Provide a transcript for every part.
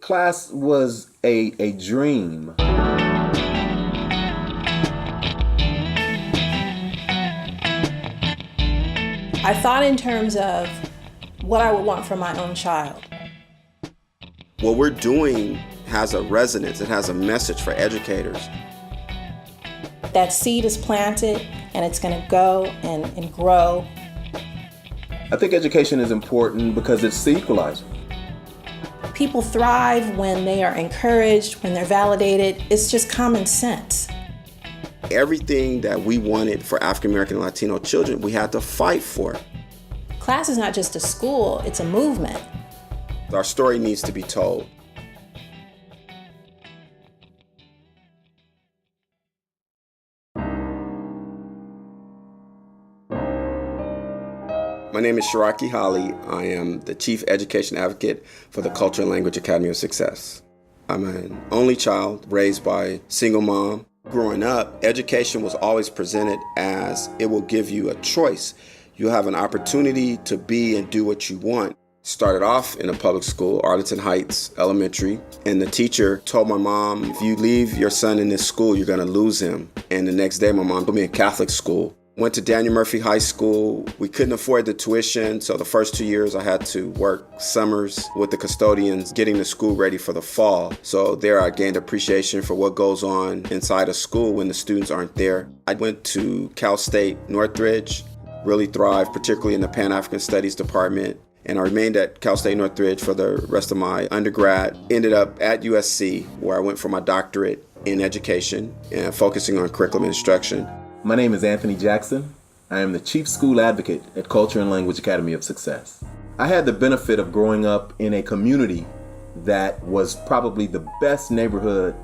CLAS was a dream. I thought in terms of what I would want for my own child. What we're doing has a resonance, it has a message for educators. That seed is planted and it's going to go and grow. I think education is important because it's the equalizer. People thrive when they are encouraged, when they're validated. It's just common sense. Everything that we wanted for African American and Latino children, we had to fight for. CLAS is not just a school, it's a movement. Our story needs to be told. My name is Shiraki Holly. I am the Chief Education Advocate for the Culture and Language Academy of Success. I'm an only child raised by a single mom. Growing up, education was always presented as it will give you a choice. You have an opportunity to be and do what you want. Started off in a public school, Arlington Heights Elementary, and the teacher told my mom, if you leave your son in this school, you're gonna lose him. And the next day, my mom put me in Catholic school. Went to Daniel Murphy High School. We couldn't afford the tuition, so the first 2 years I had to work summers with the custodians, getting the school ready for the fall. So there I gained appreciation for what goes on inside a school when the students aren't there. I went to Cal State Northridge, really thrived, particularly in the Pan-African Studies department. And I remained at Cal State Northridge for the rest of my undergrad. Ended up at USC, where I went for my doctorate in education and focusing on curriculum instruction. My name is Anthony Jackson. I am the Chief School Advocate at Culture and Language Academy of Success. I had the benefit of growing up in a community that was probably the best neighborhood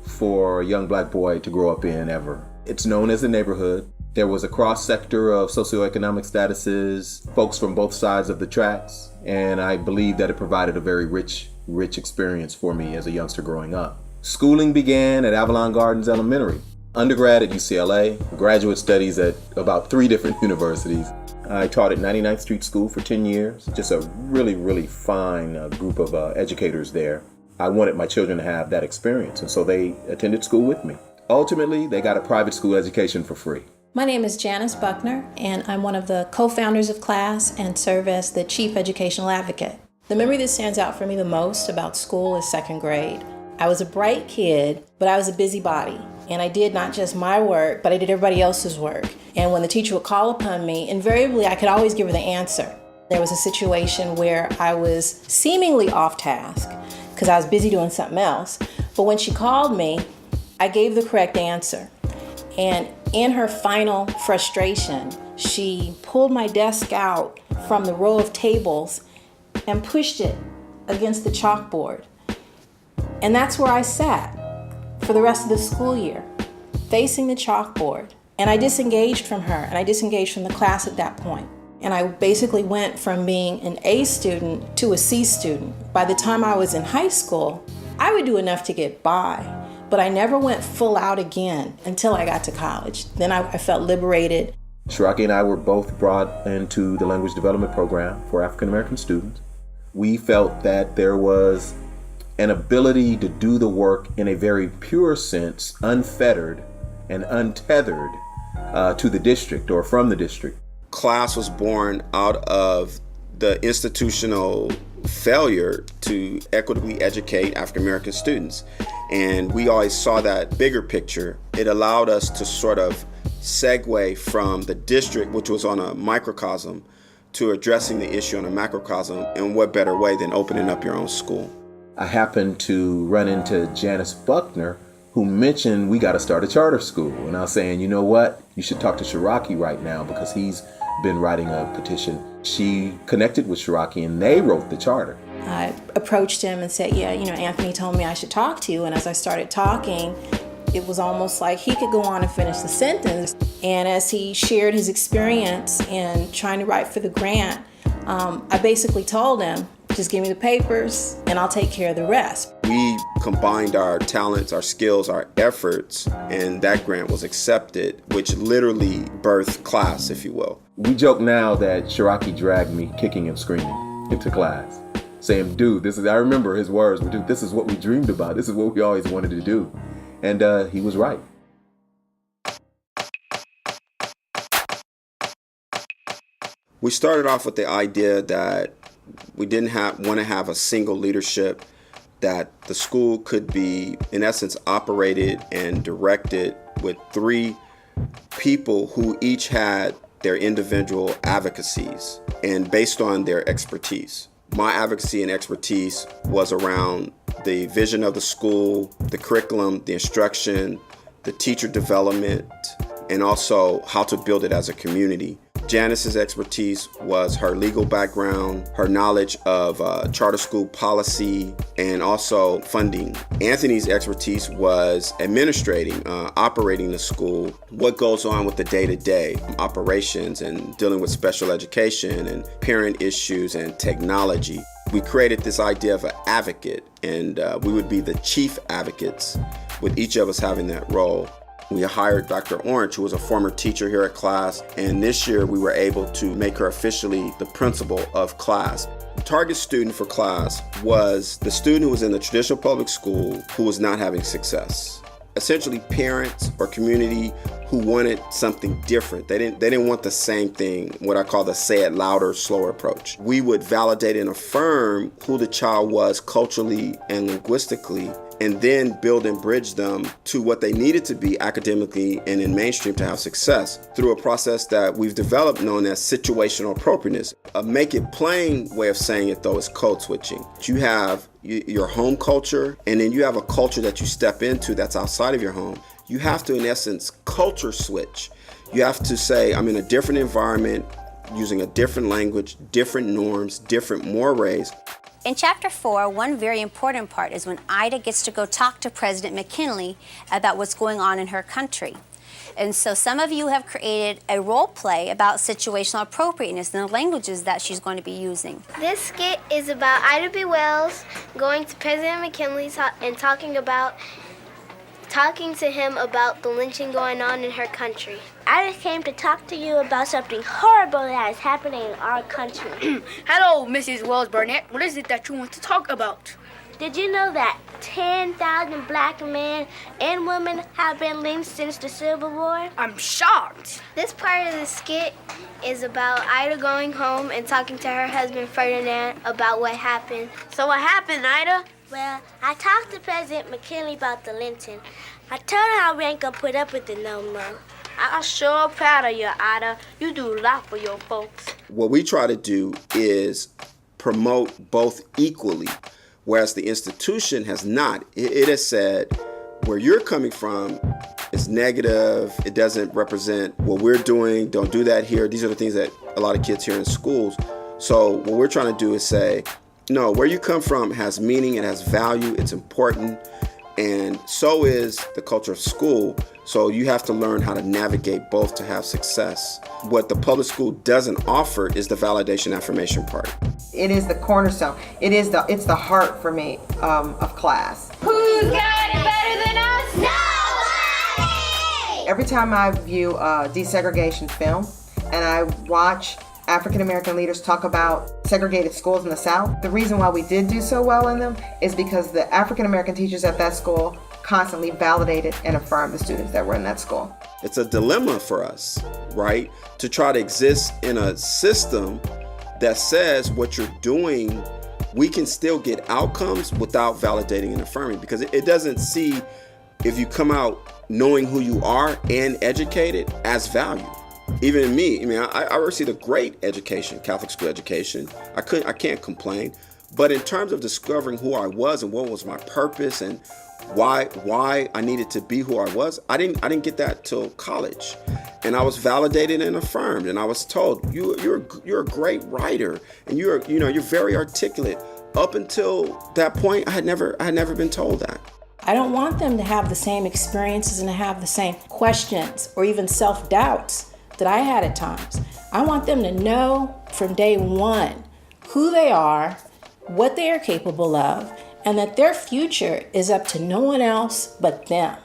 for a young black boy to grow up in ever. It's known as the neighborhood. There was a cross sector of socioeconomic statuses, folks from both sides of the tracks, and I believe that it provided a very rich experience for me as a youngster growing up. Schooling began at Avalon Gardens Elementary. Undergrad at UCLA, graduate studies at about 3 different universities. I taught at 99th Street School for 10 years. Just a really fine group of educators there. I wanted my children to have that experience, and so they attended school with me. Ultimately, they got a private school education for free. My name is Janice Buckner, and I'm one of the co-founders of CLAS and serve as the Chief Educational Advocate. The memory that stands out for me the most about school is 2nd grade. I was a bright kid, but I was a busybody. And I did not just my work, but I did everybody else's work. And when the teacher would call upon me, invariably I could always give her the answer. There was a situation where I was seemingly off task because I was busy doing something else. But when she called me, I gave the correct answer. And in her final frustration, she pulled my desk out from the row of tables and pushed it against the chalkboard. And that's where I sat for the rest of the school year, facing the chalkboard. And I disengaged from her, and I disengaged from the class at that point. And I basically went from being an A student to a C student. By the time I was in high school, I would do enough to get by, but I never went full out again until I got to college. Then I felt liberated. Shiraki and I were both brought into the language development program for African American students. We felt that there was an ability to do the work in a very pure sense, unfettered and untethered to the district or from the district. CLAS was born out of the institutional failure to equitably educate African American students. And we always saw that bigger picture. It allowed us to sort of segue from the district, which was on a microcosm, to addressing the issue on a macrocosm. And what better way than opening up your own school? I happened to run into Janice Buckner, who mentioned we got to start a charter school. And I was saying, you know what? You should talk to Shiraki right now because he's been writing a petition. She connected with Shiraki and they wrote the charter. I approached him and said, Anthony told me I should talk to you. And as I started talking, it was almost like he could go on and finish the sentence. And as he shared his experience in trying to write for the grant, I basically told him, just give me the papers and I'll take care of the rest. We combined our talents, our skills, our efforts, and that grant was accepted, which literally birthed CLAS, if you will. We joke now that Shiraki dragged me kicking and screaming into CLAS. saying, dude, I remember his words were, dude, this is what we dreamed about. This is what we always wanted to do. And he was right. We started off with the idea that we didn't want to have a single leadership, that the school could be, in essence, operated and directed with 3 people who each had their individual advocacies and based on their expertise. My advocacy and expertise was around the vision of the school, the curriculum, the instruction, the teacher development, and also how to build it as a community. Janice's expertise was her legal background, her knowledge of charter school policy, and also funding. Anthony's expertise was administrating, operating the school, what goes on with the day-to-day operations and dealing with special education and parent issues and technology. We created this idea of an advocate, and we would be the chief advocates, with each of us having that role. We hired Dr. Orange, who was a former teacher here at CLAS, and this year we were able to make her officially the principal of CLAS. The target student for CLAS was the student who was in the traditional public school who was not having success. Essentially parents or community who wanted something different. They didn't want the same thing, what I call the say it louder, slower approach. We would validate and affirm who the child was culturally and linguistically, and then build and bridge them to what they needed to be academically and in mainstream to have success through a process that we've developed known as situational appropriateness. A make it plain way of saying it though is code switching. You have your home culture, and then you have a culture that you step into that's outside of your home. You have to, in essence, culture switch. You have to say, I'm in a different environment, using a different language, different norms, different mores. In Chapter 4, one very important part is when Ida gets to go talk to President McKinley about what's going on in her country. And so some of you have created a role play about situational appropriateness and the languages that she's going to be using. This skit is about Ida B. Wells going to President McKinley and talking to him about the lynching going on in her country. I just came to talk to you about something horrible that is happening in our country. Hello, Mrs. Wells Burnett. What is it that you want to talk about? Did you know that 10,000 black men and women have been lynched since the Civil War? I'm shocked. This part of the skit is about Ida going home and talking to her husband Ferdinand about what happened. So what happened, Ida? Well, I talked to President McKinley about the lynching. I told him how we ain't gonna put up with it no more. I'm sure proud of you, Ida. You do a lot for your folks. What we try to do is promote both equally, whereas the institution has not. It has said, where you're coming from is negative, it doesn't represent what we're doing, don't do that here. These are the things that a lot of kids hear in schools. So what we're trying to do is say, no, where you come from has meaning, it has value, it's important, and so is the culture of school. So you have to learn how to navigate both to have success. What the public school doesn't offer is the validation affirmation part. It is the cornerstone. It's the heart for me of CLAS. Who's got it better than us? Nobody! Every time I view a desegregation film and I watch African American leaders talk about segregated schools in the South, the reason why we did do so well in them is because the African American teachers at that school constantly validated and affirmed the students that were in that school. It's a dilemma for us, right? To try to exist in a system that says what you're doing, we can still get outcomes without validating and affirming, because it doesn't see if you come out knowing who you are and educated as value. Even in me, I received a great education, Catholic school education. I can't complain. But in terms of discovering who I was and what was my purpose and why I needed to be who I was, I didn't get that till college. And I was validated and affirmed, and I was told you're a great writer and you're very articulate. Up until that point, I had never been told that. I don't want them to have the same experiences and to have the same questions or even self-doubts that I had at times. I want them to know from day one who they are, what they are capable of, and that their future is up to no one else but them.